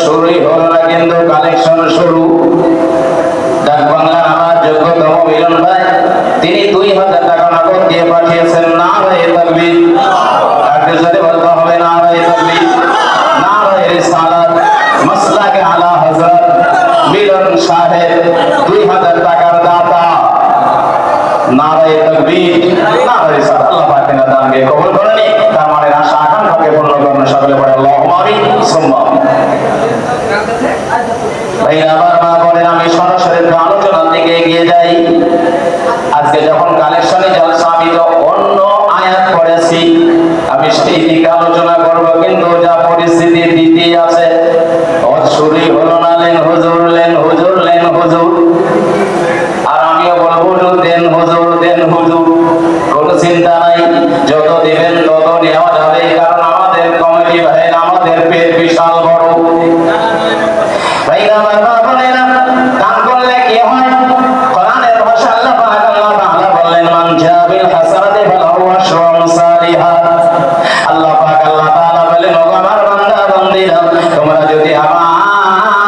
শুরুই হলো না, কিন্তু কালেকশন শুরু। ডাক বাংলার আমার যোগ্যতম মিলন ভাই, তিনি 2000 টাকা নগদ দিয়ে পাঠিয়েছেন। নারায়ে তাকবীর। আগে জোরে বলতে হবে নারায়ে তাকবীর, নারায়ে রিসালাত, মাসলাকে আলা হযরত মিলন সাহেব 2000 টাকার দাতা। নারায়ে তাকবীর, নারায়ে রিসালাত। আল্লাহ পাক এনার দানকে কবুল করে নিন, তার মনের আশা আকাঙ্ক্ষাকে পূর্ণ করুন। সকলে পড়ে আল্লাহুম্মা আমিন সুম্মা আমিন। ভাই আমার মা বলেন, আমি সরাসরি আলোচনার দিকে এগিয়ে যাই। আজকে যখন কালেকশনে জলসা, আমি তো অন্য আয়াত পড়েছি, আমি সেই দিকে আলোচনা করব, কিন্তু যা পরিস্থিতি দিতে আছে শুরুই হলো না। লেন হুজুর, লেন হুজুর, লেন হুজুর। আর আমিও বলবো দেন হুজুর, দেন হুজুর। কোনো চিন্তা নাই, যত দিবেন তত নেওয়া যাবে, কারণ আমাদের কমিটি ভাই, আমাদের পেট বিশাল বড়। ভাই আমার মা বলেন, দান করলে কি হয়? কোরআনের ভাষা আল্লাহ পাক আল্লাহ তাআলা বললেন, মান জাবিল হাসানাতি ফালাহু আশরু আমসালিহা। আল্লাহ পাক আল্লাহ তাআলা বলেন, ও আমার বান্দা বান্দীরা, তোমরা যদি আমার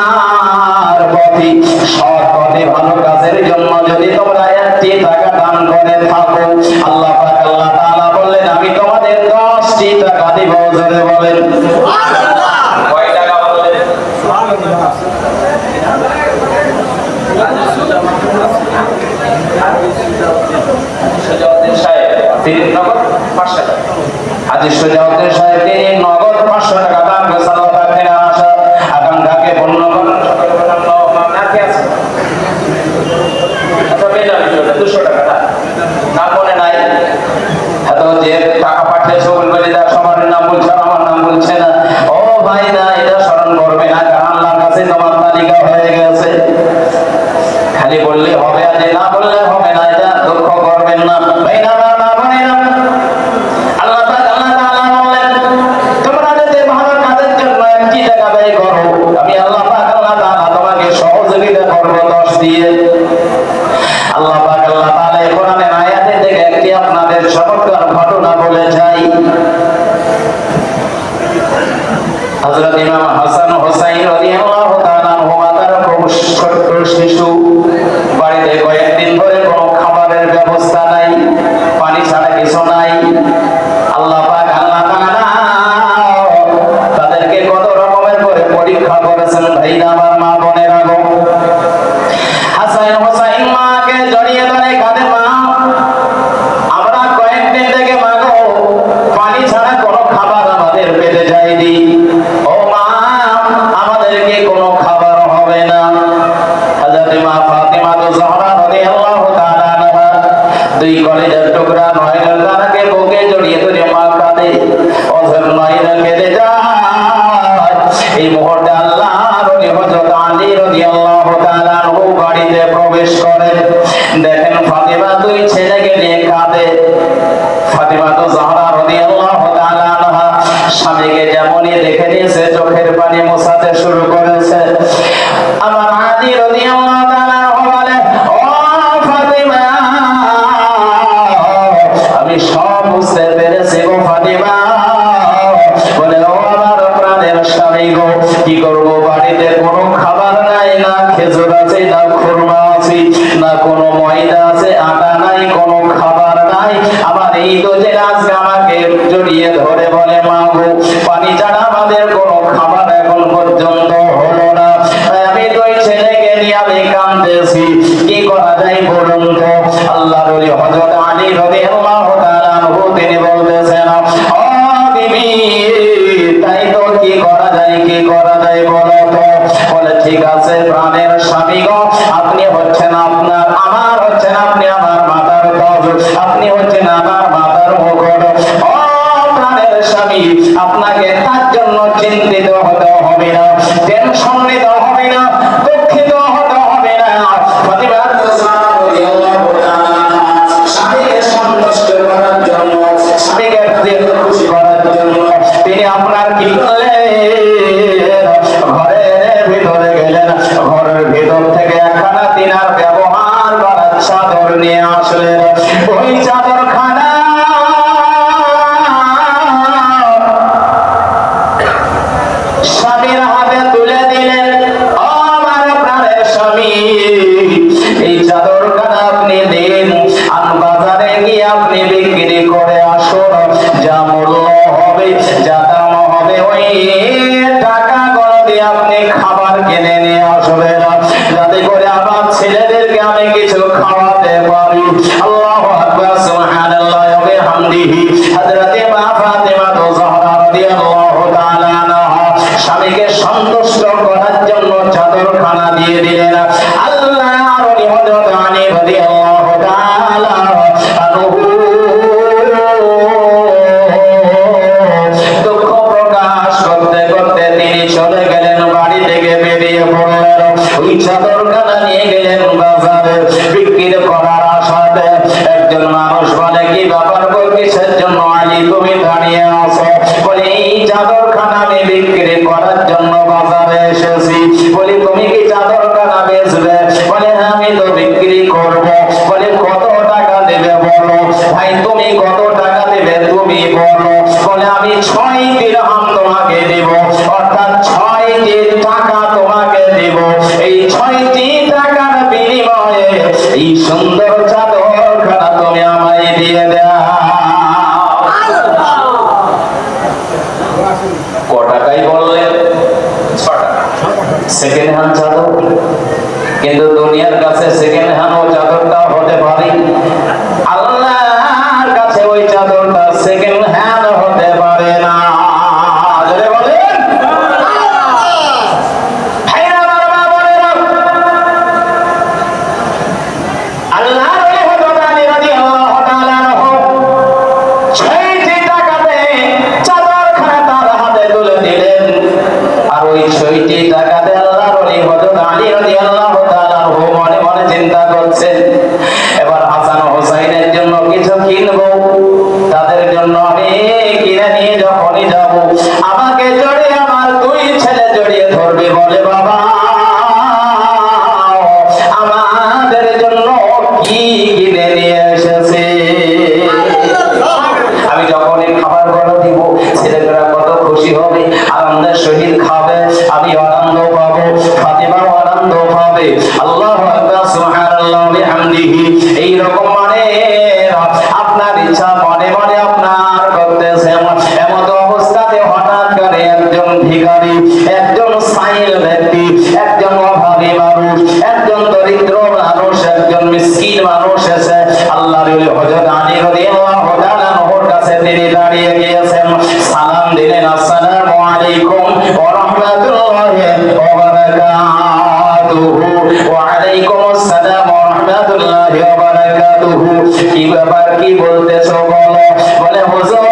পথে, সৎ পথে, ভালো কাজের জন্য যদি তোমরা 1টি টাকা দান করে থাকো, আল্লাহ পাক আল্লাহ তাআলা বললেন, আমি তোমাদের 10টি টাকা দিব। জোরে বলেন সুবহানাল্লাহ। কয় টাকা বলেন? সুবহানাল্লাহ। সুজাউদ্দিন সাহেব তিনি নগদ 500 টাকা। হাজী সুজাউদ্দিন সাহেব তিনি নগদ 500 টাকা দান করেছেন। আল্লাহ পাক এনার আশা আকাঙ্ক্ষাকে পূর্ণ করুন। সকলে বলেন আল্লাহুম্মা আমিন। কি আছে? আচ্ছা পেলাম 200 টাকা না মনে নাই। এত যে টাকা পাঠিয়েছে বলে যা সবার নাম বলছে, আমার নাম বলছে না। ও ভাই না, এটা স্মরণ করবে না, কারণ আল্লাহর কাছে তোমার তালিকা হয়ে গেছে। খালি বললে হবে, আর না বললে হবে না, এটা দুঃখ করবেন না। ভাই না না বলে না। আল্লাহ পাক আল্লাহ তাআলা বলেন, তোমরা যদি ভালো কাজের জন্য 1টি টাকা ব্যয় করো, আমি আল্লাহ পাক আল্লাহ তাআলা তোমাকে সহযোগিতা করব 10 দিয়ে। আল্লাহ পাক আল্লাহ তাআলা এই কোরআনের আয়াতে থেকে একটি আপনাদের চমৎকার ঘটনা বলে যাই। হযরত ইমাম হাসান হোসাইন রাদিয়াল্লাহু তাআলা আনহুমা, তারা খুব ছোট্ট শিশু, বাড়িতে কয়েকদিন ধরে কোনো খাবারের ব্যবস্থা নাই, পানি ছাড়া কিছু নাই। আল্লাহ পাক আল্লাহ তাআলা তাদেরকে কত রকমের করে পরীক্ষা করেছেন। ভাই আমার মা বোনেরা গো, হাসান হোসাইন মাকে জড়িয়ে ধরে কাঁদে, মা আমরা কয়েকদিন থেকে মা গো পানি ছাড়া কোনো খাবার আমাদের পেটে যায়নি। ও মা, আমাদেরকে কোনো খাবার হবে না। হযরত মা ফাতিমা জাহরা রাদিয়াল্লাহু তাআলা আনহা 2 কলিজার টুকরা নয়নের তারাকে বুকে জড়িয়ে ধরে মা কাঁদে, ওদের নয়না কেঁদে যায়। এই মুহূর্তে আল্লাহর ওলি হযরত আলী রাদিয়াল্লাহু তাআলা আনহু বাড়িতে প্রবেশ করেন। দেখেন ফাতিমা 2 ছেলেকে নিয়ে কাঁদে। ফাতিমা জাহরা রাদিয়াল্লাহু তাআলা আনহা স্বামীকে যেমনই দেখে নিয়েছে, চোখের পানি মোছাতে শুরু করেছে। আমার আলী রাদিয়াল্লাহু তাআলা আনহু বলে, ও ফাতিমা, আমি সব বুঝতে পেরেছি গো ফাতিমা। বলে, ও আমার প্রাণের স্বামী গো, কি করব, বাড়িতে কোনো খাবার নাই, না খেজুর আছে, না খুরমা আছে, না কোনো ময়দা আছে, আটা নাই, কোনো খাবার নাই। আমার এই দোজের আজকে আমাকে জড়িয়ে ধরে বলে, মা গো, পানি ছাড়া আমাদের কোনো খাবার এখন পর্যন্ত হলো না। আমি 2 ছেলেকে নিয়ে আমি কাঁদতেছি, কি করা যায় বলুন তো? আল্লাহর ওলি হযরত আলী রাদিয়াল্লাহু তাআলা আনহু তিনি বলতেছেন, ও বিবি, তাই তো, কি করা যায়, কি করা যায় বলো তো? বলে, ঠিক আছে প্রাণের স্বামী গো, আপনি হচ্ছেন আমার হচ্ছেন আপনি আমার মাতার তাজ, আপনি হচ্ছেন আমার মাতার মুকুট। ও প্রাণের স্বামী, আপনাকে তার জন্য চিন্তিত হতে হবে না, টেনশন নিতে হবে না, দুঃখিত হতে হবে না। ফাতিমা রাদিয়াল্লাহু তাআলা স্বামীকে সন্তুষ্ট করার জন্য, স্বামীকে খুশি করার জন্য তিনি আপনার কি করলেন? ঘরের ভিতরে গেলেন, ঘরের ভিতর থেকে একখানা তিনার ব্যবহার করার চাদর নিয়ে আসলেন। ওই চাদর খানা স্বামীর হাতে তুলে কিনে নিয়ে আসবে না, যাতে করে আমার ছেলেদেরকে আমি কিছু খাওয়াতে পারি। আল্লাহু আকবার, সুবহানাল্লাহ ওয়া বিহামদিহি। হযরতে মা ফাতেমা যাহরা রাদিয়াল্লাহু তাআলা আনহা স্বামীকে সন্তুষ্ট করার জন্য চাদরখানা দিয়ে দিলেন। আল্লাহর ওলি হযরত আলী রাদিয়াল্লাহু তাআলা আনহু দুঃখ প্রকাশ করতে করতে তিনি চলে গেলেন, বাড়ি থেকে বেরিয়ে পড়লেন। ওই চাদরখানা নিয়ে গেলেন বাজারে বিক্রি করার আশাতে। একজন মানুষ বলে, কি ব্যাপার গো, কিসের জন্য আলী তুমি দাঁড়িয়ে আছো? বলে, এই চাদরখানা আমি বিক্রি করার জন্য বাজারে এসেছি। বলি, তুমি কি চাদরখানা বেচবে? বলে, হ্যাঁ আমি তো বিক্রি করব। বলে, কত টাকা দেবে বলো? ভাই তুমি কত টাকা দেবে তুমি বলো। বলে, আমি 6 দিরহাম তোমাকে দেব, অর্থাৎ 6টি টাকা তোমাকে দেব। এই 6টি টাকার বিনিময়ে এই সুন্দর চাদরখানা তুমি আমায় দিয়ে দাও। ক টাকাই বললেন? 6 টাকা। সেকেন্ড হ্যান্ড চাদর, কিন্তু দুনিয়ার কাছে সেকেন্ড হ্যান্ড ও চাদরটা হতে পারে, আল্লাহর কাছে ওই চাদরটা সেকেন্ড হ্যান্ড হতে পারে না। জোরে বলেন। ভাইরা আমার, মা বোনেরা, আল্লাহর ওলি হযরত আলী রাদিয়াল্লাহু তাআলা আনহু 6টি টাকাতে চাদরখানা তার হাতে তুলে দিলেন। আর ওই 6টি টাকাতে আল্লাহর ওলি হযরত আলী রাদিয়াল্লাহু তাআলা আনহু মনে মনে চিন্তা করছেন, এবার হাসান ও হুসাইনের জন্য কিছু কিনবো, তাদের জন্য আমি কিনে নিয়ে যখনই যাব, আমাকে জড়িয়ে আমার 2 ছেলে জড়িয়ে ধরবে, বলে, বাবা আমাদের জন্য কি কিনে নিয়ে এসেছে? আমি যখনই খাবার গুলো দিব, ছেলেরা কত খুশি হবে, আনন্দের সহিত খাবে, আমি আনন্দ পাবো, ফাতেমাও আনন্দ পাবে। আল্লাহু আকবার, সুবহানাল্লাহ ওয়া বিহামদিহি। এই রকম মানে আপনার ইচ্ছা মনে মনে আপনার করতেছে। এমন অবস্থাতে হঠাৎ করে একজন ভিখারি, একজন সাইল ব্যক্তি, একজন অভাবী মানুষ, একজন দরিদ্র মানুষ, একজন মিসকিন মানুষ এসে আল্লাহর ওলি হযরত আলী রাদিয়াল্লাহু তাআলা আনহুর কাছে তিনি দাঁড়িয়ে গিয়েছেন। সালাম দিলেন, আসসালামু আলাইকুম ওয়া রাহমাতুল্লাহি ওয়া বারাকাতুহু। ওয়া আলাইকুম আসসালাম ওয়া রাহমাতুল্লাহি ওয়া বারাকাতুহু। কি ব্যাপার, কি বলতেছো বলো? বলে, হুজুর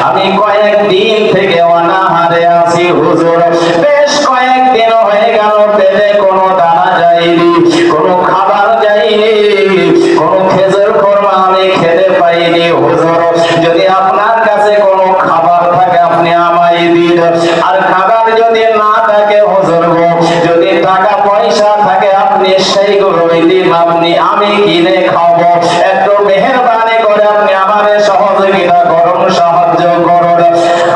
আমি কয়েকদিন থেকে অনাহারে আছি হুজুর, বেশ কয়েকদিন হয়ে গেল, পেটে কোনো দানা যায়নি, কোনো খাবার যায়নি, কোনো খেজুর খোরমা আমি খেতে পাইনি হুজুর। যদি আপনার কাছে কোনো খাবার থাকে আপনি আমায় দিন, আর খাবার যদি না থাকে হুজুর গো, যদি টাকা পয়সা থাকে আপনি সেইগুলোই দিন, আমি কিনে খাবো। একটু মেহেরবানি করে আপনি আমারে সহযোগিতা করুন, সাহায্য করুন।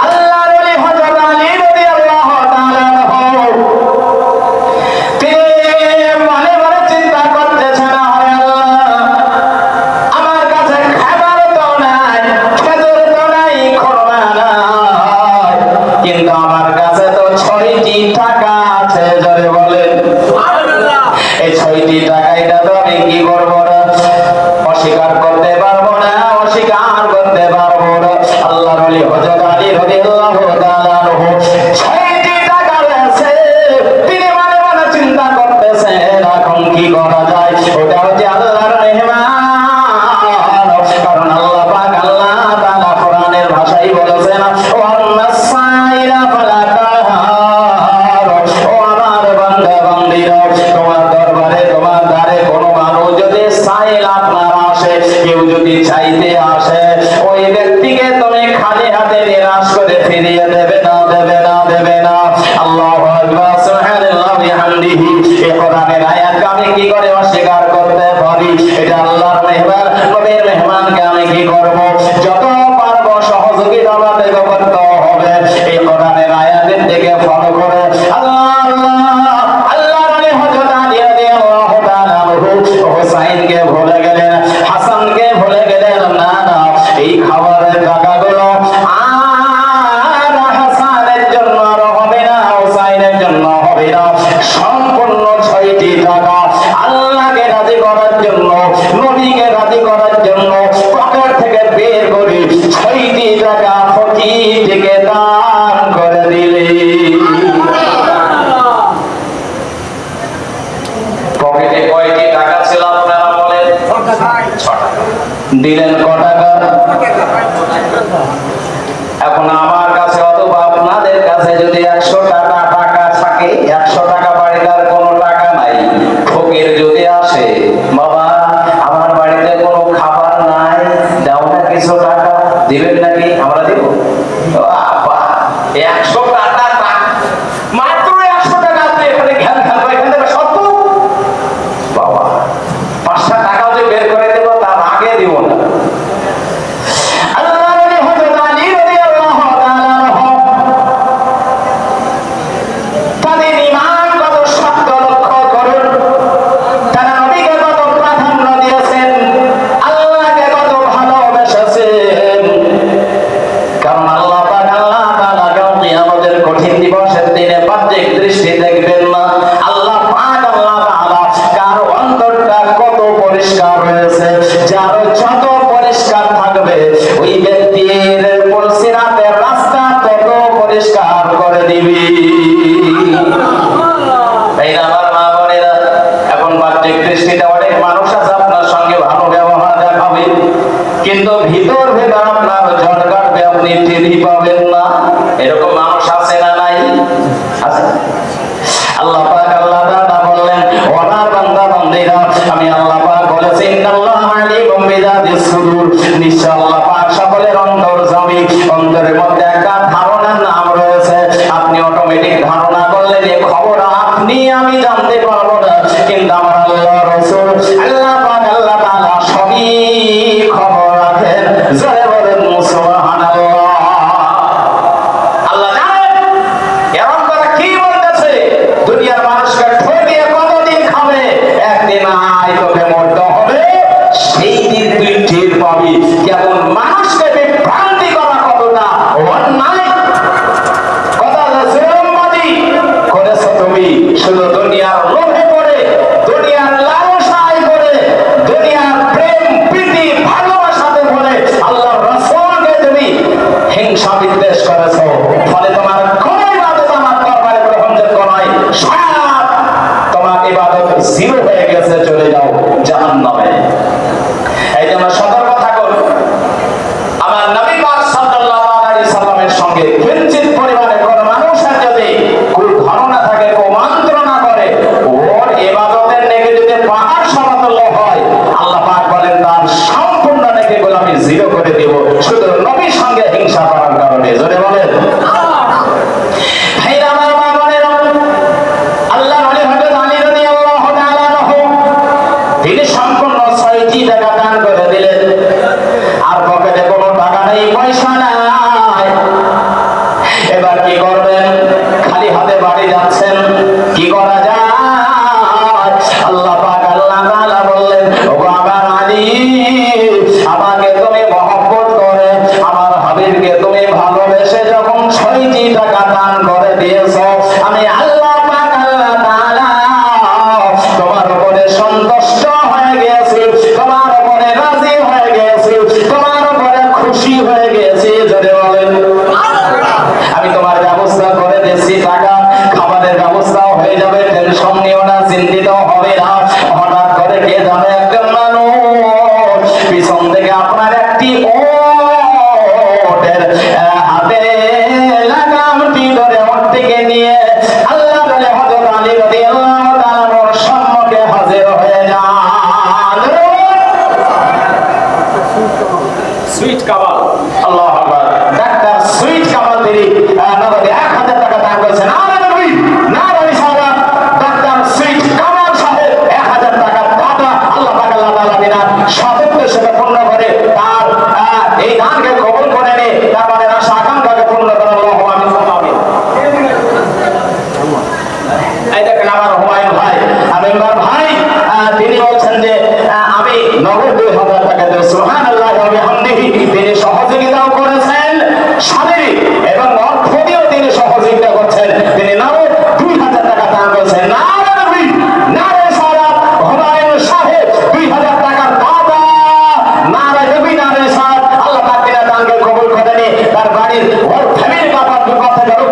আল্লাহর ওলি হযরত আলী রাদিয়াল্লাহু তাআলা আনহু তিনি মনে মনে চিন্তা করতেছেন, আরে আল্লাহ, আমার কাছে খাবার তো নাই, খেজুর তো নাই, খোরমা নাই, কিন্তু আমার কাছে তো 6টি টাকা আছে। জোরে বলেন সুবহানাল্লাহ। এই 6টি টাকাটা তো আমি কি করব না, অস্বীকার করতে পারবো না, অস্বীকার করতে পারবো না। আল্লাহর ওলি হযরত আলী রাদিয়াল্লাহু তাআলা আনহু 6টি টাকা আছে, তিনি মনে মনে চিন্তা করতেছেন এখন কি করা যায়। ওটা হচ্ছে আল্লাহর মেহমান, কারণ আল্লাহ পাক আল্লাহ তাআলা কোরআনের ভাষায় বলেছেন, ওয়ান্নাস সাইলা ফালা তাহার। ও আমার বান্দা বান্দীরা, তোমার দরবারে, তোমার দ্বারে কোনো মানুষ যদি সাইল আপনার আসে, কেউ যদি চাইতে আসে, ওই ব্যক্তিকে তুমি খালি হাতে নিরাশ করে ফিরিয়ে দেবে না, দেবে না, দেবে না। আল্লাহু আকবার, সুবহানাল্লাহ ওয়া বিহামদিহি। এই কোরআনের আয়াতকে আমি কি করে অস্বীকার করতে পারি? এটা আল্লাহর মেহমান, নবীর মেহমানকে আমি কি করব? যত পারবো সহযোগিতা আমাদের করতে হবে। এই কোরআনের আয়াতের দিকে ফলো করে আল্লাহর ওলি হযরত আলী রাদিয়াল্লাহু তাআলা আনহু হুসাইনকে ভুলে গেলেন, হাসানকে ভুলে গেলেন। না না, এই খাবারের টাকাগুলো আর হাসানের জন্য আর হবে হবে না। সম্পূর্ণ 6টি টাকা আল্লাহকে রাজি করার জন্য, নবীকে রাজি করার জন্য পকেট থেকে বের করে 6টি টাকা ফকিরকে দান করে দিলে। পকেটে কয়টি টাকা ছিল আপনারা বলেন? 6 টাকা। দিলেন ক টাকা? এখন আমার কাছে অথবা আপনাদের কাছে যদি 100 টাকা থাকে, 100 টাকা বাড়িটার কোনো টাকা নাই, ফকির যদি আসে, বাবা আমার বাড়িতে কোনো খাবার নাই, দাও না কিছু টাকা, দিবেন নাকি? আমরা দিব? 100 টাকা মাত্র 100 টাকা আপনি এখানে জ্ঞান খাবো, এখান থেকে সত্য বাবা 5টা টাকাও যে বের করে দেবো তার আগে দিব না। কিন্তু ভিতর ভেতর আপনার ঝড় কাটবে, আপনি টেরি পাবেন না। এরকম মানুষ আছে না নাই? আছে। আল্লাহ পাক আল্লাহ তাআলা বললেন, ওয়ালা বান্দা বান্দিরা, আমি আল্লাহ পাক বলেছি ইন্নাল্লাহা আলিমুম বিযাতিস সুদূর, নিশ্চয় আল্লাহ পাক সকলের অন্তর্যামী। অন্তরের মধ্যে একটা ধারণার নাম রয়েছে, আপনি অটোমেটিক ধারণা করলে যে খবর আপনি আমি জানতে পারবো না, কিন্তু আমার আল্লাহ রাসূল আল্লাহ পাক আল্লাহ তাআলা সবই খবর রাখেন। জোরে বলেন সুবহানাল্লাহ। আল্লাহ জানেন এরকম করে কি বলতেছে, দুনিয়ার মানুষকে ঠকিয়ে কতদিন খাবে, একদিন আয় তোকে মরতে হবে, সেই দিন তুই টের পাবি কেমন মানুষকে বিভ্রান্তি করা কতটা অন্যায়, কতটা জুলুমবাদী করেছো তুমি। শুধু দুনিয়ার লোভে পড়ে, দুনিয়ার লালসায় পড়ে, দুনিয়ার প্রেম প্রীতি ভালোবাসাতে পড়ে আল্লাহর রাসূলকে তুমি হিংসা বিদ্বেষ করেছো, ফলে তোমার কোন ইবাদত আমার দরবারে গ্রহণযোগ্য নয়, সব তোমার ইবাদত জিরো হয়ে গেছে, চলে যাও জাহান্নামে। এই জন্য সতর্ক থাকুন। আমার নবী পাক সাল্লাল্লাহু আলাইহি সাল্লামের সঙ্গে কিঞ্চিত পরিমাণে কোন মানুষের যদি কোনো ধারণা থাকে, কুমন্ত্রণা করে, ওর ইবাদতের নেকি যদি পাহাড় সমতুল্য হয়, আল্লাহ পাক বলেন তার সম্পূর্ণ নেকিগুলো আমি জিরো করে দেব, শুধু নবীর সঙ্গে হিংসা করার কারণে। জোরে বলেন ভাইরা আমার, মা বোনেরা, আল্লাহর ওলি হযরত আলী রাদিয়াল্লাহু তাআলা আনহু তিনি সম্পূর্ণ 6টি টাকা দান করে দিলেন। আর পকেটে কোনো টাকা নেই, পয়সা নাই। এবার কি করবেন? খালি হাতে বাড়ি যাচ্ছেন, কি করা যায়? আল্লাহ পাক আল্লাহ তাআলা বললেন, ওগো আমার আলী, আমাকে তুমি মহব্বত করে, আমার হাবিবকে তুমি ভালোবেসে যখন 6টি টাকা দান করে দিয়েছো, আমি আল্লাহ পাক আল্লাহ তাআলা তোমার উপরে সন্তুষ্ট হয়ে গেছি, তোমার উপরে রাজি হয়ে গেছি, তোমার উপরে খুশি হয়ে গেছি। যদি বলেন আমি তোমার ব্যবস্থা করে দিচ্ছি, টাকা খাবারের ব্যবস্থাও হয়ে যাবে, টেনশন নিও না, চিন্তিত হবে না। হঠাৎ করে কে জানে একজন মানুষ পিছন থেকে আপনার একটি ওটের হাতে লাগামটি ধরে ওটটিকে নিয়ে আল্লাহ বলে হযরত আলী রাদিয়াল্লাহু তাআলার সম্মুখে হাজির হয়ে যান। সুইট কামাল, আল্লাহু আকবার। ডাক্তার সুইট কামাল তিনি নগদে 1000 টাকা দান করেছেন।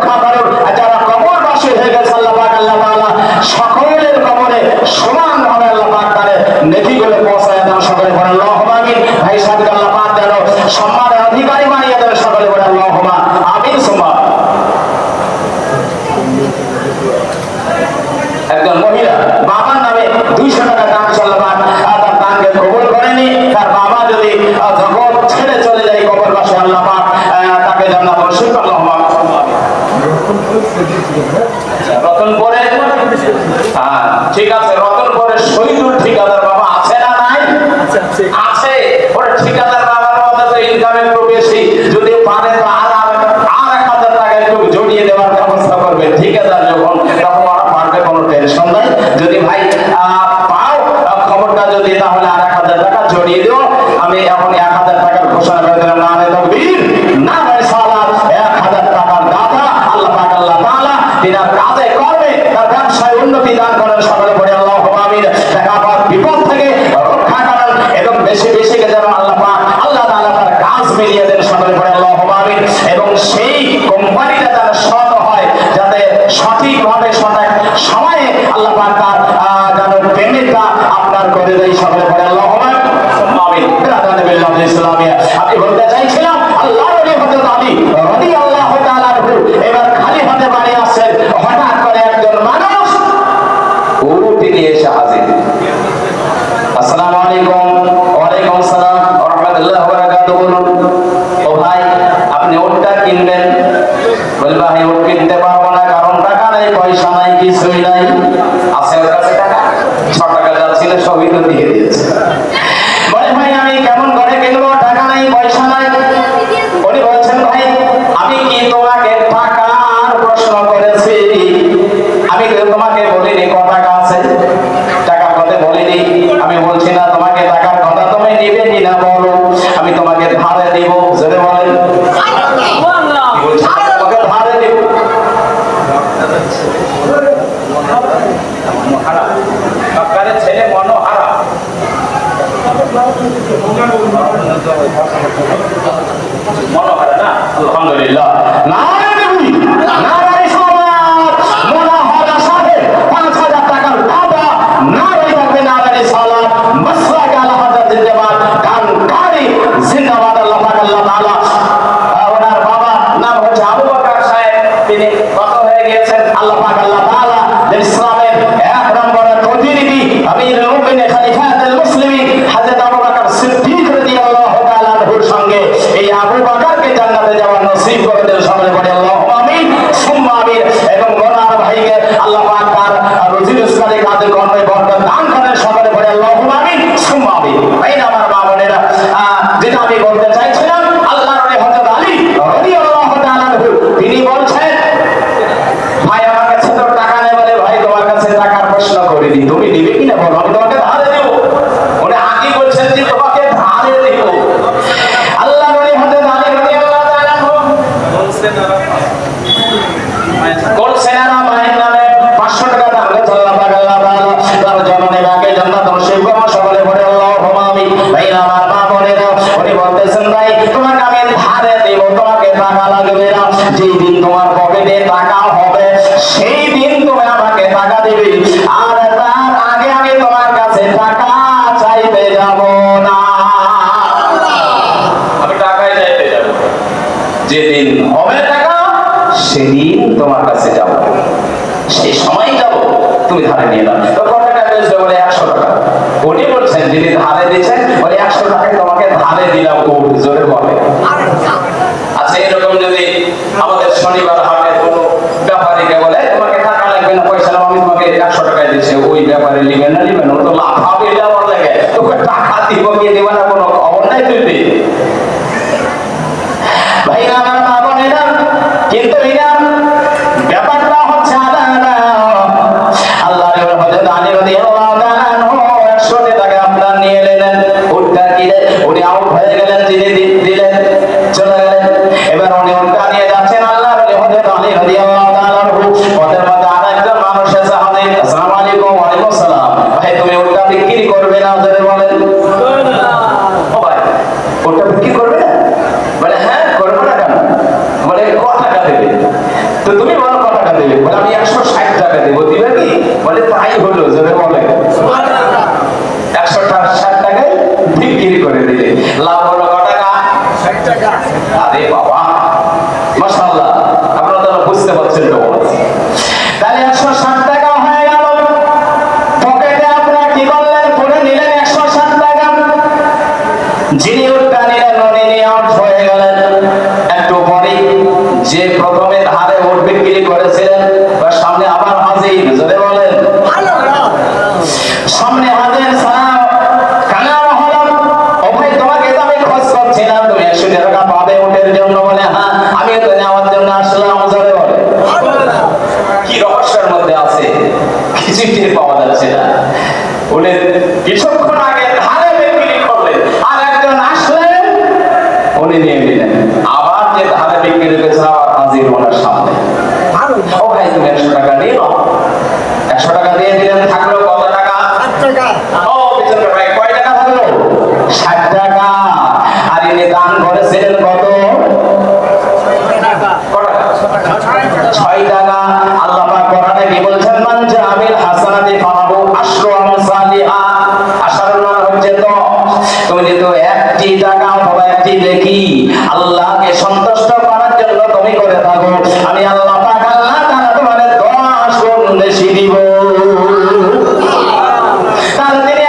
রক্ষা করুন। যারা কবরবাসী হয়ে গেছে আল্লাহ পাক আল্লাহ তাআলা সকলের কবরে সমানভাবে আল্লাহ পাক তার নেকিগুলো পৌঁছায় দেন। সকলে বলেন আল্লাহুম্মা আমিন। ভাই সাহেব আল্লাহ পাক যেন সম্মানের অধিকারী বানিয়ে দেন। সকলে বলেন আল্লাহুম্মা আমিন। সুম্মা একজন মহিলা বাবার নামে 200 টাকা দান আল্লাহ পাক তার দানকে কবুল করেনি। তার বাবা যদি জগৎ ছেড়ে চলে যায় কবরবাসী আল্লাহ পাক তাকে জান্নাত নসিব করুন। আল্লাহুম্মা রতনপুরে ঠিক আছে, রতনপুরে শহীদুল ঠিকাদার বাবা আছে না নাই? আছে। ওর ঠিকাদার বাবার মধ্যে তো ইনকাম একটু বেশি, যদি পারে তো আর 1000 টাকা একটু জড়িয়ে দেওয়ার ব্যবস্থা করবে। ঠিকাদার যখন তখন ওরা পারবে, কোনো টেনশন নাই। যদি ভাই পাও খবরটা যদি, তাহলে আর 1000 টাকা জড়িয়ে দিও। আমি এখন 1000 টাকার ঘোষণা করে দিলাম। না রে তকবীর, না রে সালাত। 1000 টাকার দাতা আল্লাহ পাক আল্লাহ তাআলা দিনার কাজে করবে, তার ব্যবসায় উন্নতি দান করেন। সকলে পড়ে আল্লাহুম্মা আমিন। টাকা বিপদ থেকে রক্ষা করেন এবং বেশি বেশি যেন আল্লাহ পাক আল্লাহ তাআলা তার কাজ মিলিয়ে দেন। সকলে পড়ে আল্লাহুম্মা আমিন। এবং সেই কোম্পানিটা যেন সৎ হয়, যাতে সঠিকভাবে সঠিক সময়ে আল্লাহ পাক তার যেন পেমেন্টটা আপনার করে দেয়। সকলে পড়ে আল্লাহুম্মা আমিন। বিরাদান বিল্লাহ ইসলামিয়া। আমি বলতে চাইছিলাম আল্লাহর ওলি হযরত আলী রাদিয়াল্লাহু তাআলা এবার খালি হাতে বাড়ি আসেন। হঠাৎ করে একজন মানুষ উঠে নিয়ে এসে হাজির। আসসালামু আলাইকুম। ওয়ালাইকুম আসসালাম ওয়া রাহমাতুল্লাহি ওয়া বারাকাতুহু। বলুন ও ভাই, আপনি ওটটা কিনবেন? বল ভাই ওট কিনতে পারবো না, কারণ টাকা নাই, পয়সা নাই, কিছুই নাই। আছে ওর কাছে টাকা? 6 টাকা যাচ্ছিল, সবই তো দিয়ে দিয়েছে। বলে ভাই আমি কেমন করে কিনবো, টাকা নাই, পয়সা নাই। উনি বলছেন ভাই আমি কি তোমাকে টাকার প্রশ্ন করেছি? আমি তোমাকে বলিনি ক টাকা আছে, টাকার কথা বলিনি। আমি বলছি না তোমাকে টাকার কথা, তুমি নিবে কিনা বলো। আমি তোমাকে ধারে দিব। জোরে বলেন তোমাকে ধারে দিব। ছেলে মনোহারা মনোহারা না, আলহামদুলিল্লাহ। নারে নবী, নারে সালাত। মনোহারা সাহেব 5000 টাকার দাদা। নারে থাকবে নারে সালাত। মাসলাক আলা হযরত জিন্দাবাদ, গানকারী জিন্দাবাদ। আল্লাহ পাক আল্লাহ তাআলা ওনার বাবার নাম হচ্ছে আবু বকর সাহেব। তিনি কত হয়ে গিয়েছেন? আল্লাহ পাক আল্লাহ তাআলা ইসলামের 1 নম্বরের প্রতিনিধি আমিরুল মুমিনিন খলিফাতুল মুসলিমিন হযরত আবু বকর সিদ্দিক রাদিয়াল্লাহু তাআলা এর সঙ্গে এই আবু বকরকে জান্নাতে যাওয়ার নসিব করে দেন। সকলে পড়ে আল্লাহুম্মা আমিন সুম্মা আমিন। এবং গোনার ভাইকে আল্লাহ পাক তার রুজি রোজগারে কাজে কর্মে বরকত দান করেন। সকলে পড়ে আল্লাহুম্মা আমিন সুম্মা আমিন। ভাই আমার মা বোনেরা, যেটা আমি বলতে চাইছিলাম, আল্লাহর ওলি হযরত আলী রাদিয়াল্লাহু তাআলা তিনি বলছেন ভাই আমার কাছে তো টাকা নেই। বলে ভাই তোমার কাছে টাকার প্রশ্ন করে দিই, তুমি দিবে কিনা বলো, আমি তোমাকে ধারে দেব। উনি আগে বলছেন যে তোমাকে ধারে দেব। আল্লাহ ওলি হযরত আলী রাদিয়াল্লাহু তাআলা বলছেন আর মায়ের নামে 500 টাকা দান করে আল্লাহ পাক আল্লাহ তাআলা তার জননী মাকে জান্নাত নসিব করুন। সকলে পড়ে আল্লাহুম্মা আমিন। ভাই আমার মা বোনেরা, উনি বলতেছেন ভাই তোমাকে আমি ধারে দেব, তোমাকে টাকা লাগবে না। যেই দিন তোমার পকেটে টাকা হবে সেই দিন তুমি আমাকে টাকা দিবে, আর তার আগে আমি তোমার কাছে টাকা চাইতে যাব না। আমি টাকাই চাইতে যাব, যেদিন হবে টাকা সেদিন তোমার কাছে যাব, সেই সময় যাব, তুমি ধারে নিয়ে নাও। তো কত টাকা দিয়েছে? বলে 100 টাকা। উনি বলছেন যিনি ধারে দিয়েছেন বলে 100 টাকা তোমাকে ধারে দিলাম। খুব জোরে বলে। আচ্ছা এরকম যদি আমাদের শনিবার হাটে কোনো ব্যাপারীকে বলে তোমাকে টাকা লাগবে না, পয়সা নাও, আমি তোমাকে 100 টাকা দিয়েছি, ওই ব্যাপারে লিখে না লিখবে না, তো লাভ হবে যাওয়ার লাগে, তোকে টাকা দিব কি দিব না কোনো খবর নাই তুই। ভাই আমার মা বোনেরা, কিন্তু এনার ব্যাপারটা হচ্ছে আলাদা। আল্লাহর ওলি হযরত আলী রাদিয়াল্লাহু তাআলা 100 টাকা আপনার নিয়ে এলেন, উটটা কিনে উনি আউট হয়ে গেলেন, যিনি দিলেন চলে গেলেন। এবার উনি উটটা নিয়ে যাচ্ছেন। আল্লাহর ওলি হযরত আলী রাদিয়াল্লাহু তো তাহলে 160 টাকা হয়ে গেল, পকেটে আপনারা কি করলেন, পরে নিলেন 160 টাকা। যিনি উঠটা নিলেন উনি নিয়ে আউট হয়ে গেলেন। একটু পরে যে প্রথমে ধারে উঠ বিক্রি করেছিলেন তার সামনে আবার হাজির, জোরে বলেন সামনে হাজির। সালাম কালাম হলো, ও ভাই তোমাকে তো আমি খোঁজ করছিলাম, তুমি 100 টাকা পাবে উঠের জন্য। বলে হ্যাঁ, আমি তো নেওয়ার জন্য আসলাম, জোরে বলে। কি রহস্যের মধ্যে আছে, কিছুই টের পাওয়া যাচ্ছে না। উনি কিছুক্ষণ আগে ধারে বিক্রি করলেন, আর একজন আসলেন, উনি নিয়ে নিলেন। আবার যে ধারে বিক্রি করেছেন আবার হাজির ওনার সামনে। ও ভাই তুমি 100 টাকা নিয়ে নাও। 100 টাকা দিয়ে দিলেন, থাকলো কত টাকা? 60 টাকা। ও পিছনে ভাই কয় টাকা থাকলো? 60 টাকা। আর ইনি দান করেছিলেন কত? 6 টাকা। আল্লাহ পাক কোরআনে কি বলছেন? মান জামিল হাসানাতি ফালাহু আশরু আমসালিহা। আশার মানে হচ্ছে তো তুমি যেহেতু একটি টাকা অথবা একটি নেকি আল্লাহকে সন্তুষ্ট করার জন্য তুমি করে থাকো, আমি আল্লাহ পাক আল্লাহ তাআলা তোমাকে 10 গুণ বেশি দিব। তাহলে তিনি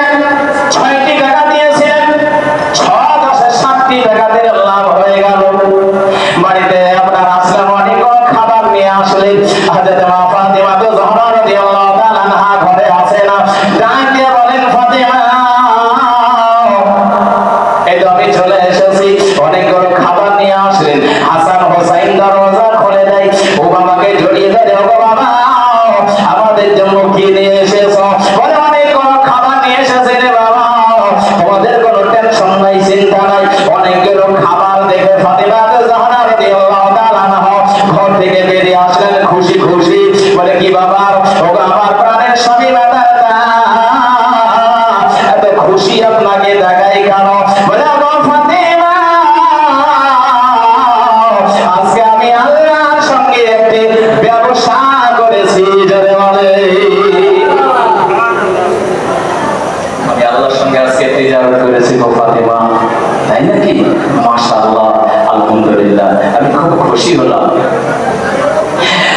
6টি টাকা দিয়েছিলেন, 6 10 60 টাকা দিয়ে লাভ হয়ে গেল। বাড়িতে আপনার আসলাম, অনেক খাবার নিয়ে আসলেন। হযরত মা ফাতিমা জোহরা রাদিয়াল্লাহু তাআলা আনহা ঘরে আছে না, ডাক দিয়ে বলেন ফাতিমা এই তো আমি চলে এসেছি। অনেকগুলো খাবার নিয়ে আসলেন। হাসান হোসাইন দরজা খুলে দেয়, ও বাবাকে জড়িয়ে ধরে, ও বাবা আমাদের জন্য কি নিয়ে এসেছো? বলে অনেকগুলো খাবার নিয়ে এসেছে রে বাবা, তোমাদের কোনো টেনশন নাই, চিন্তা নাই। অনেকগুলো খাবার দেখে ফাতিমা জোহরা রাদিয়াল্লাহু তাআলা আনহা ঘর থেকে বেরিয়ে আসলেন খুশি খুশি। বলে কি বাবা, ও আমার প্রাণের স্বামী বাবা, এত খুশি আপনাকে দেখাই কেন? বলে ফাতিমা আজকে আমি আল্লাহর সঙ্গে একটি ব্যবসা করেছি, জোরে বলে আমি আল্লাহর সঙ্গে আজকে তিজারত করেছি গো ফাতিমা। তাই নাকি? মাশাআল্লাহ, আলহামদুলিল্লাহ, আমি খুব খুশি হলাম।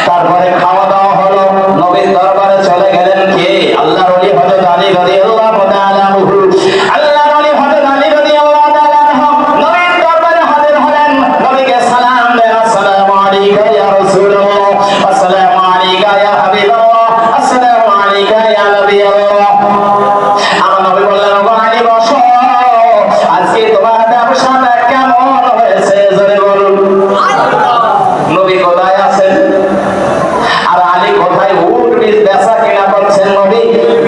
তারপরে খাওয়া দাওয়া হলো, নবীর দরবারে চলে গেলেন কে? আল্লাহর ওলি হযরত আলী রাদিয়াল্লাহু তাআলা আনহু। আল্লাহর ওলি হযরত আলী রাদিয়াল্লাহু তাআলা আনহু নবীর দরবারে হাজির হলেন। নবীকে সালাম দেন, আসসালামু আলাইকা ইয়া রাসূলুল্লাহ, আসসালামু আলাইকা ইয়া হাবিবাল্লাহ, আসসালামু আলাইকা ইয়া নবিয়াল্লাহ। আমার নবী বললেন, ও আলী বসো, আজকে তোমার ব্যবসাটা কেমন হয়েছে, জোরে বলুন। নবী কোথায় আছেন? আর আলী কোথায়? উট বীজ বেচা কিনা করছেন। নবী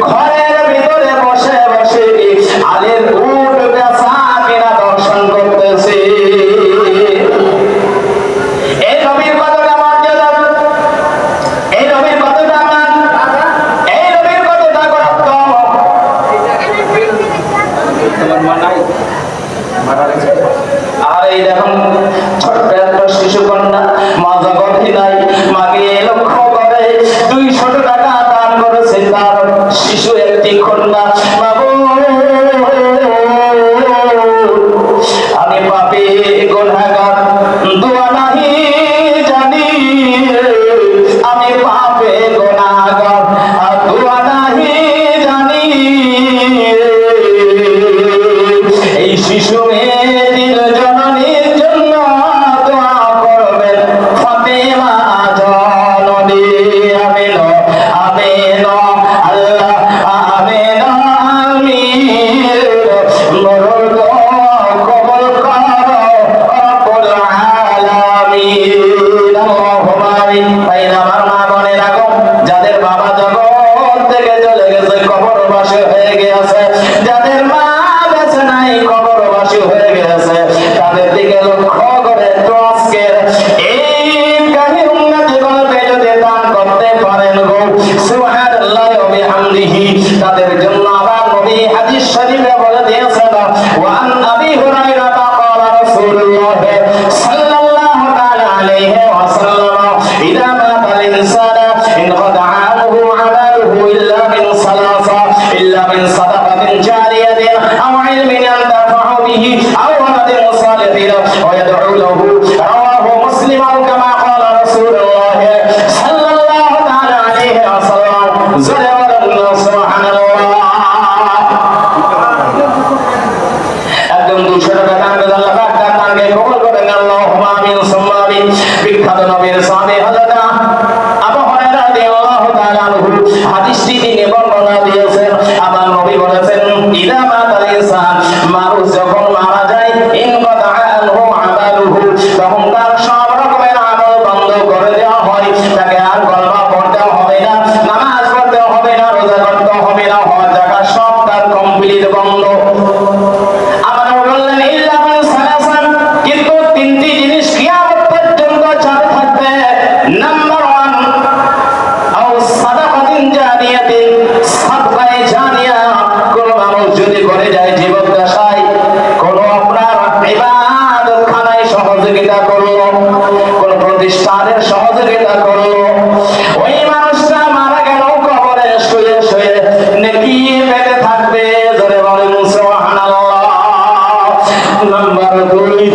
ঘরের ভিতরে বসে বসে আলীর উট বেচা কিনা দর্শন করতেছে। এই নবীর কতটা মর্যাদা, এই নবীর কতটা মান, এই নবীর কতটা গুরুত্ব। তোমার মানাই আর এই দেখুন ছোট্ট একটা শিশু কন্যা, মা জগৎই নাই, মাকে লক্ষ্য করে 200 টাকা দান করেছে তার শিশু একটি কন্যা। বাবু আমি পাপী গুনাহগার, দোয়া নাহি জানি, আমি পাপী গুনাহগার, দোয়া নাহি জানি। এই শিশু মেয়েটির জননীর জন্য দোয়া করবেন ফাতিমা জননী। আমিন আমিন আল্লাহ আমিন আমিন। মরুর দোয়া কবুল করো রব্বুল আলামিন। আল্লাহুম্মা আমিন। তাই আমার মা বোনেরা গো, যাদের বাবা জগৎ থেকে চলে গেছে, কবরবাসী হয়ে গেছে, যাদের মা বেঁচে নাই, কবরবাসী হয়ে গেছে, তাদের দিকে লক্ষ্য করে তো আজকের এই গাহির উন্নতি গল্পে যদি দান করতে পারেন গো, সুবহানাল্লাহ ওয়া বিহামদিহি, তাদের জন্য আবার নবী হাদিস শরীফে বলে দিয়েছেন, ওয়া আন আবি হুরায়রা ক্বালা রাসূলুল্লাহ সাল্লাল্লাহু তাআলা আলাইহি ওয়া সাল্লাম, ইযা মাতাল ইনসানু ইনকাদা আনহু আমালুহু ইল্লা মিন সালাসা, ইল্লা মিন সাদাকাতিন জারিয়াতিন আও ইলমিন ইয়ানতাফা'u বিহি আও ওয়ালাদিন সালিহিন ওয়া ইয়াদ'উ লাহু। রাওয়াহু মুসলিম। কামা ক্বালা রাসূলুল্লাহ তাকে আর কলমা পড়তেও হবে না, নামাজ পড়তেও হবে না, রোজা করতেও হবে না, হজ যাকাত সব তার কমপ্লিট বন্ধ। আমার বললেন ইল্লা মান সালাসান, কিন্তু তিনটি জিনিস কিয়ামত পর্যন্ত চালু থাকবে। নাম্বার 1, আও সাদাকাতিন জারিয়াতিন, সাদকায়ে জারিয়া, কোন মানুষ যদি করে যায় জীবদ্দশায় কোন আপনার ইবাদত খানায় সহযোগিতা করলো, কোন প্রতিষ্ঠানের সহযোগিতা করলো, ওই মানুষটা মারা গেল কবরে শুয়ে শুয়ে নেকি পেতে থাকবে। জোরে বলেন সুবহানাল্লাহ। নাম্বার 2,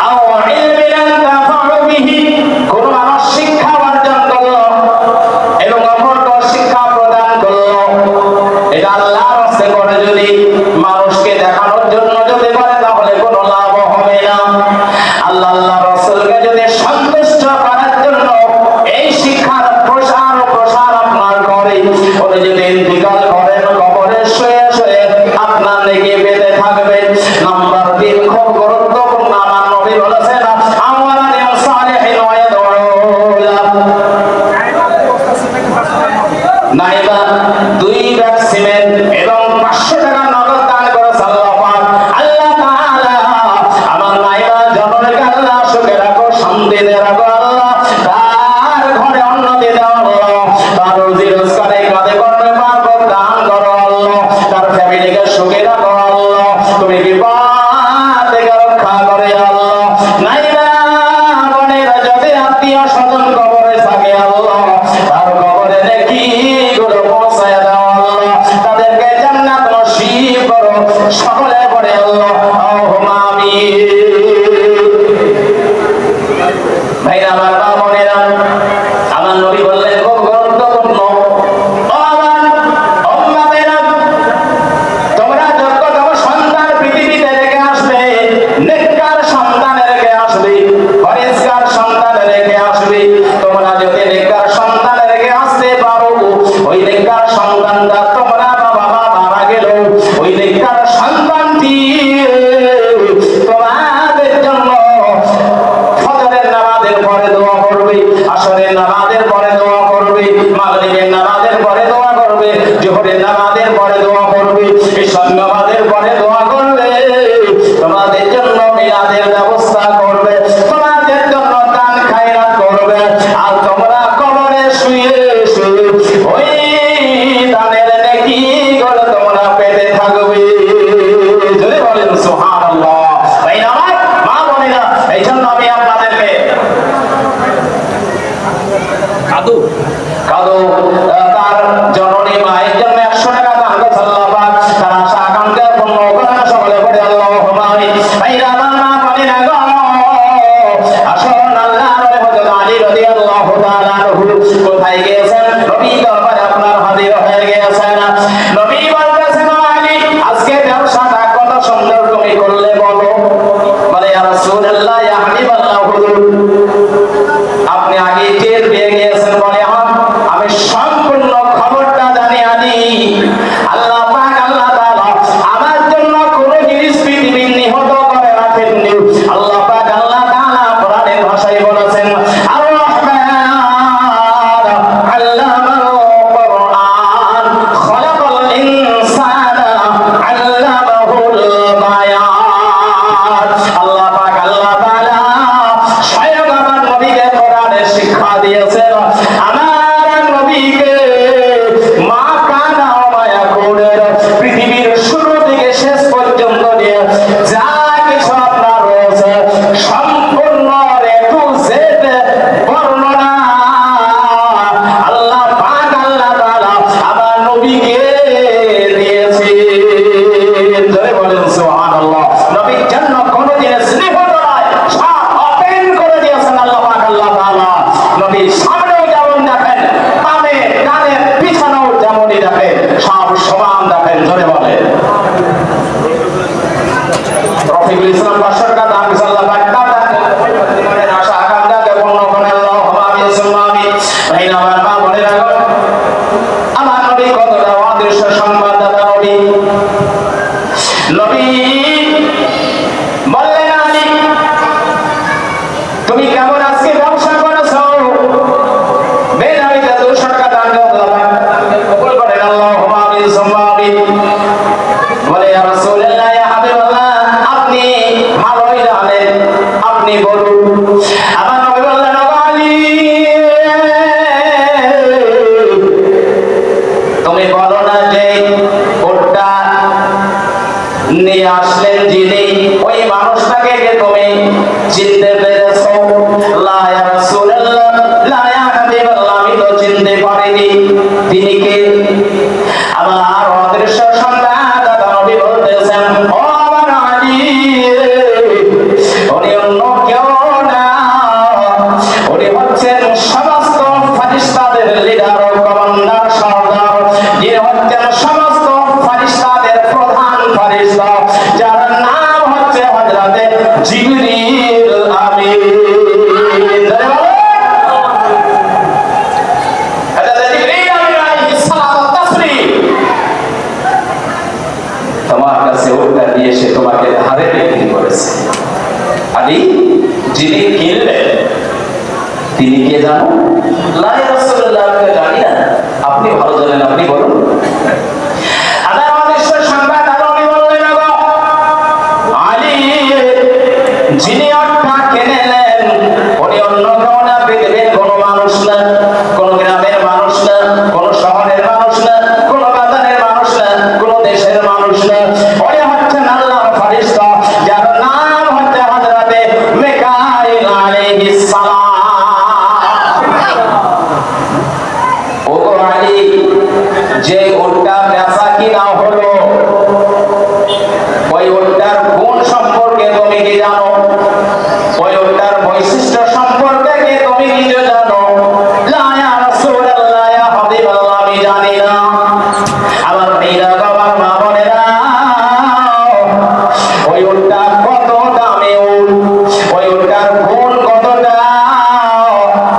আও ইলমিন তাফাউ বিহি, কোন মানুষ শিক্ষা অর্জন করলো এবং অপরকে শিক্ষা প্রদান করলো, এটা আল্লাহর রাস্তায় করে যদি মানুষকে দেখানোর জন্য যদি করে তাহলে কোনো লাভ হবে না। আল্লাহ রাসূলকে যদি সন্তুষ্ট করার জন্য এই শিক্ষার প্রসার আপনার করে, উনি যদি ইন্তিকাল করেন কবরে শুয়ে শুয়ে আপনার নেকি পেতে থাকবেন। নাম্বার 3 খুব গুরুত্বপূর্ণ, আমার নবী বলেছেন আমালান সালিহিন ওয়া ইয়াদউলা, নাইবা 2 ব্যাগ সিমেন্ট এবং 500 টাকা নগদ দান করেছে আল্লাহ পাক। আল্লাহ তাআলা আমার নাইবা জননীকে আল্লাহ সুখে রাখো, শান্তিতে রাখো আল্লাহ, তার ঘরে উন্নতি দাও আল্লাহ, তার রুজি রোজগারে কাঁধে করতে পারবো দান করো আল্লাহ, তার ফ্যামিলিকে সুখে রাখো আল্লাহ, তুমি বিপদ থেকে রক্ষা করে আল্লাহ। নাইবা বোনেরা যদি আত্মীয় স্বজন কবরে থাকে আল্লাহ, তার কবরে নেকি গুলো পৌঁছায় দাও আল্লাহ, তাদেরকে জান্নাত নসিব করো, সকলে পড়ে আল্লাহ আল্লাহুম্মা আমিন। ভাইরা আমার, মা বোনেরা, আমার নবী বললেন খুব গুরুত্বপূর্ণ, ও আমার উম্মতেরা, তোমরা যোগ্যতম সন্তান পৃথিবীতে রেখে আসবে, নেককার সন্তান রেখে আসবে, পরিষ্কার সন্তান রেখে আসবে। তোমরা যদি নেককার সন্তান রেখে আসতে পারো, ওই নেককার সন্তানটা তোমরা বাবা মা মারা গেল, ওই নেককার সন্তানটি তোমাদের জন্য ফজরের নামাজের পরে দোয়া করবে, আসরের নামাজের পরে দোয়া করবে, মাগরিবের নামাজের পরে দোয়া করবে, জোহরের নামাজের পরে দোয়া করবে, ইশার নামাজের পরে দোয়া করবে, তোমাদের জন্য মিলাদের ব্যবস্থা করবে, তোমাদের জন্য দান খায়রাত করবে। আর তোমরা কবরে শুয়ে শুয়ে ওই দানের নেকি গুলো তোমরা পেতে থাকবে। জোরে বলেন সুবহানাল্লাহ। ভাই আমার, মা বোনেরা, এই জন্য আমি আপনাদেরকে কাদু তার জননী মায়ের জন্য 100 টাকা দান করেছে আল্লাহ পাক, তার আশা আকাঙ্ক্ষা পূর্ণ করেন সকলে পড়ে আল্লাহুম্মা আমিন। ভাইরা আমার, মা বোনেরা গো, আসুন আল্লাহর হযরত আলী রাদিয়াল্লাহু তাআলা আনহু কোথায় গিয়েছেন? নবী দরবারে আপনার হাজির হয়ে গিয়েছেন। নবী বলতেছেন, আলী আজকে ব্যবসাটা কত সুন্দর তুমি করলে বলো। বলে ইয়া রাসূলুল্লাহ, ইয়া হাবিবাল্লাহ, হুজুর আপনি আগে টের পেয়ে গিয়েছেন। বলে আমি সম্পূর্ণ খবরটা জানি আলী। আল্লাহ পাক আল্লাহ তাআলা আমার জন্য কোনো জিনিস পৃথিবীর নিহত করে রাখেননি। আল্লাহ পাক আল্লাহ তাআলা কোরআনের ভাষায় বলেছেন, আর রহমান আল্লামাল কুরআন খলাকাল ইনসানা আল্লামাহুল বায়ান। আল্লাহ পাক আল্লাহ তাআলা স্বয়ং আমার নবীকে কোরআনের শিক্ষা দিয়েছেন। আমার নবীকে মা কানা মায়া করে পৃথিবীর শুরু থেকে শেষ পর্যন্ত নিয়ে যা কিছু আপনার রয়েছে সম্পূর্ণ A to Z বর্ণনা আল্লাহ পাক আল্লাহ তাআলা আমার নবীকে দিয়েছেন। জোরে বলেন সুবহানাল্লাহ। নবীর জন্য কোন জিনিস নিহত নয়, সব ওপেন করে দিয়েছেন আল্লাহ পাক আল্লাহ তাআলা। নবীর সামনেও যেমন দেখেন, বামে ডানে পিছনেও যেমনই দেখেন, সব সমান দেখেন। জোরে বলেন চিনতে পারেনি তিনি কে? আমার অদৃশ্য সংবাদদাতা নবী বলতেছেন, ও আমার আলী, উনি অন্য কেউ না, উনি হচ্ছেন সমস্ত ফেরেশতাদের লিডার ও কমান্ডার সর্দার, যিনি হচ্ছেন সমস্ত ফেরেশতাদের প্রধান ফেরেশতা, যার নাম হচ্ছে হযরতে জিবরিল আমিন। তোমার কাছে ওটা দিয়ে সে তোমাকে ধারে বিক্রি করেছে। আলী যিনি কিনলেন তিনি কে জানো? লা ইয়া রাসূলুল্লাহ, জানি না, আপনি ভালো জানেন, আপনি বলুন। আল্লাহ অদৃশ্য সংবাদ আলী বললেন, আলী যিনি ওটা কিনলেন উনি অন্য কেউ না, পৃথিবীর কোনো মানুষ না, কোন গ্রামের মানুষ না, কোন শহরের মানুষ না, কোন বাজারের মানুষ না, কোন দেশের মানুষ না, উনি হচ্ছেন আল্লাহর ফেরেশতা, যার নাম হচ্ছে হযরতে মিকাঈল আলাইহিস সালাম। ও আলী, যে ওটা বেচা কিনা হলো ওই ওটার গুণ সম্পর্কে তুমি কি জানো? ওই ওটার বৈশিষ্ট্য সম্পর্কে কি তুমি কি জানো? লা ইয়া রাসূলুল্লাহ, ইয়া হাবিবাল্লাহ, আমি জানি না। আমার ভাইরা, বাবার মা বোনেরা, ওই ওটা কত দামি উট, ওই ওটার গুণ কতটা,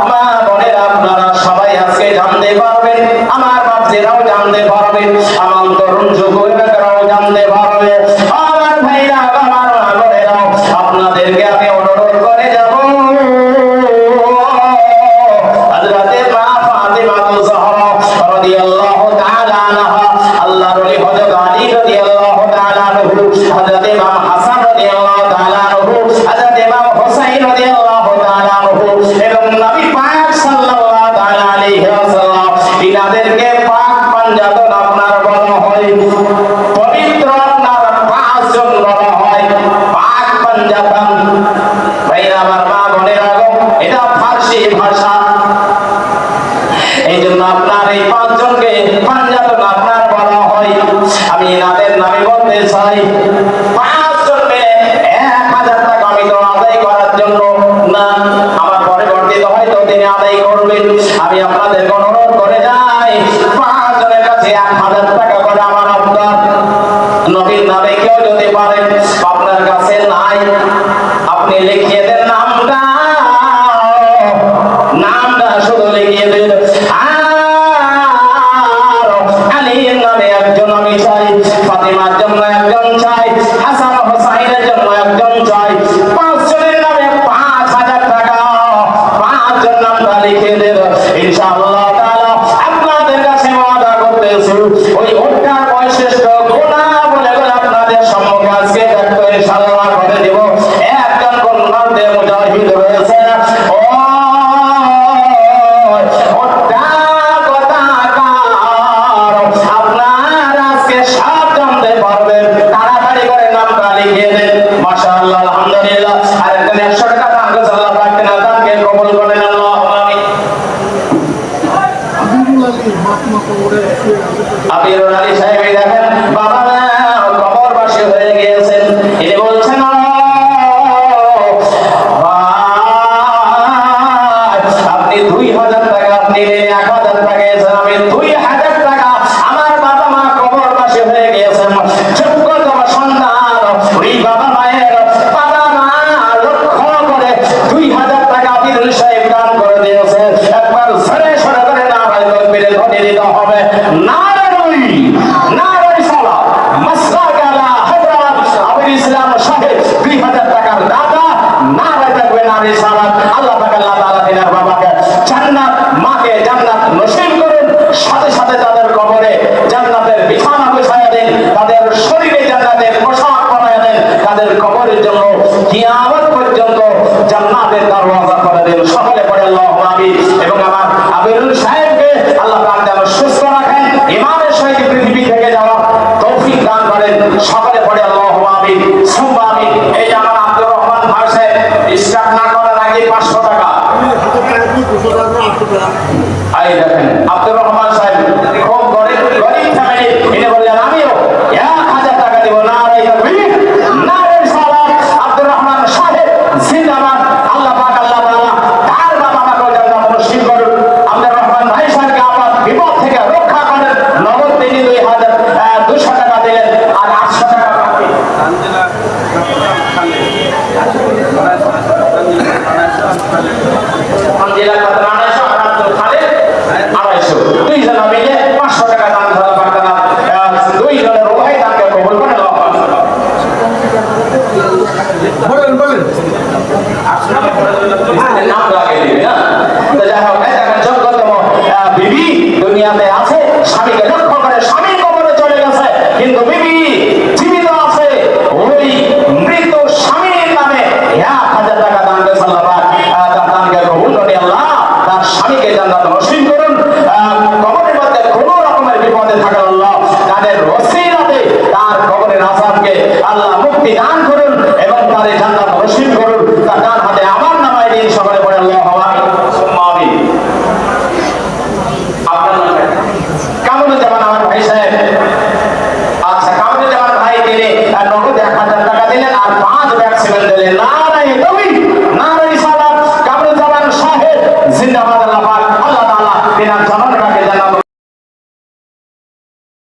মা বোনেরা আপনারা সবাই আজকে জানতে পারবেন, আমার বাচ্চারাও জানতে পারবে, আমার তরুণ যুবকেরাও জানতে পারবে। আমার ভাইরা, আমার মা বোনেরা, আপনাদেরকে আমি অনুরোধ করে যাব, হযরতে মা ফাতিমা তুজ-জাহরা রাদিয়াল্লাহু তাআলা আনহা, আল্লাহর ওলি হযরত আলী রাদিয়াল্লাহু তাআলা আনহু, হযরত ইমাম হাসান রাদিয়াল্লাহু তাআলা আনহু, হযরত ইমাম হুসাইন রাদিয়াল্লাহু তাআলা আনহু, এবং নবী পাক সাল্লাল্লাহু তাআলা আলাইহি ওয়াসাল্লাম, ইনাদেরকে পাক পাঞ্জাতন আপনার বলা হয়, পবিত্র আপনার পাঁচজন বলা হয় পাক পাঞ্জাতন। ভাইরা, আমার মা বোনেরা, এটা ফার্সি ভাষা, এই জন্য আপনার এই পাঁচজনকে পাঞ্জাতন আপনার বলা হয়। আমি এনাদের নামে বলতে চাই, পাঁচজন মিলে 1000 টাকা আমি তো আদায় করার জন্য না, আমার পরবর্তীতে হয়তো তিনি আদায় করবেন। আমি আপনাদের অনুরোধ করে যাই, পাঁচজনের কাছে 1000 টাকা করে আমার আপনার নবীর নামে কেউ যদি পারেন, আপনার কাছে নাই, আপনি লিখিয়ে দেন নামটা, নামটা শুধু লিখিয়ে দেন। আলীর নামে একজন আমি চাই, ফাতিমার জন্য একজন চাই, হাসান হুসাইনের জন্য একজন চাই, পাঁচজনের নামে 5000 টাকা, পাঁচজন নামটা লিখে দেন। ইনশাআল্লাহ তাআলা আপনাদের কাছে ওয়াদা করতেছি, ওই ওটার বৈশিষ্ট্য গুণাবলী আপনাদের সম্মুখে আজকে একটু ইনশাআল্লাহ করে দেব। একজন কোরআনের মুজাহিদ রয়েছে, ও ওটা কথাকার, আপনার আজকে সব জানতে পারবেন, তাড়াতাড়ি করে নামটা লিখে দেন। মাশাআল্লাহ, আলহামদুলিল্লাহ। আর একজন 100 টাকা দান করেছে, আল্লাহ পাক তার দানকে কবুল করেন, আল্লাহুম্মা আমিন। আবিরুল আলী সাহেব, এই দেখেন বাবা কবরবাসী হয়ে গিয়েছেন, তিনি বলছেন, আপনি 2000 টাকা, আপনি 1000 টাকা, আমি 2000 টাকা, আমার বাবা মা কবরবাসী হয়ে গিয়েছেন, যোগ্যতম সন্তান ওই বাবা মায়ের বাবা মা লক্ষ্য করে 2000 টাকা আবিরুল সাহেব দান করে দিয়েছে। একবার সরে সরে করে না হয় তকবীরে ধ্বনি দিতে হবে, নারে নই, নারে সালাত, মাসলাক আলা হযরত আবির ইসলাম সাহেব 2000 টাকার দাতা, নারে তাকবীর, নারে সালাত। আল্লাহ পাক আল্লাহ তাআলা তিনার বাবাকে জান্নাত, মাকে জান্নাত নসিব করুন, সাথে সাথে তাদের কবরে জান্নাতের বিছানা বিছায়া দেন, তাদের শরীরে জান্নাতের পোশাক পরায়া দেন, তাদের কবরের জন্য কিয়ামত পর্যন্ত জান্নাতের দরওয়াজা করে দেন। সকলে পড়ে আল্লাহুম্মা আমিন। এবং আমার আবিরুল সাহেবকে আল্লাহ পাক যেন সুস্থ রাখেন, ইমানের সহিত পৃথিবী থেকে যাওয়ার তৌফিক দান করেন। সকলে পড়ে আল্লাহুম্মা আমিন, সুম্মা আমিন। এই যে আমার আব্দুর রহমান ভাই সাহেব, স্টার্ট না করার আগে 500 টাকা, এই দেখেন আব্দুর রহমান সাহেব খুব গরিব ফ্যামিলি, ইনি বললেন আমিও 1000 টাকা দিব। না রে তাকবীর, না রে সালাত। আব্দুর রহমান সাহেব জিন্দাবাদ। আল্লাহ পাক আল্লাহ তাআলা তার বাবা মাকে জান্নাত নসিব করুন। আব্দুর রহমান ভাই সাহেবকে আপাত বিপদ থেকে রক্ষা করেন। নগদ তিনি 200 টাকা দিলেন আর 800 টাকা বাকি। মঞ্জিলা খাতুন 250 আর আব্দুল খালেক 250, দুইজনে মিলে 500 টাকা দান ধরা পারতেন। দুইজনের উভয় দানকে কবুল করে আল্লাহ বলেন নাম লাগিয়ে দিবে না। তো যাই হোক, দেখেন যোগ্যতম বিবি দুনিয়াতে আছে, স্বামীকে লক্ষ্য করে স্বামী কবরে চলে গেছে, কিন্তু বিবি জীবিত আছে। ওই মৃত স্বামীর নামে 1000 টাকা দান করেছে আল্লাহ পাক। তার দানকে কবুল করে আল্লাহ তার স্বামীকে জান্নাত নসিব করুন। কবরের মধ্যে কোনো রকমের বিপদে থাকে আল্লাহ তাদের ওসিলাতে তার কবরের আযাবকে আল্লাহ মুক্তি দান করুন এবং তার জান্নাত নসিব করুন। তার ডান হাতে আমার নামায় দিন, সকলে পড়ে আল্লাহু আমিন সুম্মা আমিন। আপনার নাম কামরুজ্জামান আমার ভাই সাহেব। আচ্ছা, কামরুজ্জামান ভাই তিনি নগদ 1000 টাকা দিলেন আর 5 ব্যাগ সিমেন্ট দিলেন। না রে তাকবীর, না রে সালাত। কামরুজ্জামান সাহেব জিন্দাবাদ।